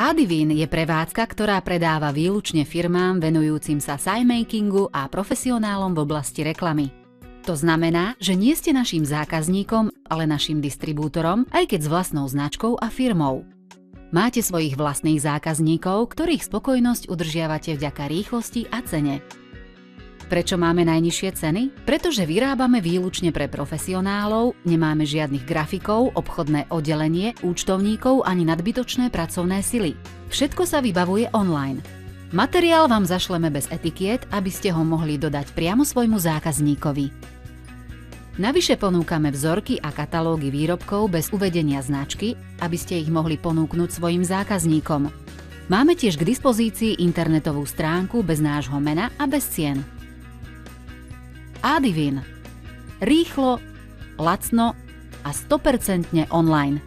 Adivin je prevádzka, ktorá predáva výlučne firmám venujúcim sa sign-makingu a profesionálom v oblasti reklamy. To znamená, že nie ste naším zákazníkom, ale naším distribútorom, aj keď s vlastnou značkou a firmou. Máte svojich vlastných zákazníkov, ktorých spokojnosť udržiavate vďaka rýchlosti a cene. Prečo máme najnižšie ceny? Pretože vyrábame výlučne pre profesionálov, nemáme žiadnych grafikov, obchodné oddelenie, účtovníkov ani nadbytočné pracovné sily. Všetko sa vybavuje online. Materiál vám zašleme bez etikiet, aby ste ho mohli dodať priamo svojmu zákazníkovi. Navyše ponúkame vzorky a katalógy výrobkov bez uvedenia značky, aby ste ich mohli ponúknuť svojim zákazníkom. Máme tiež k dispozícii internetovú stránku bez nášho mena a bez cien. Adivin. Rýchlo, lacno a 100% online.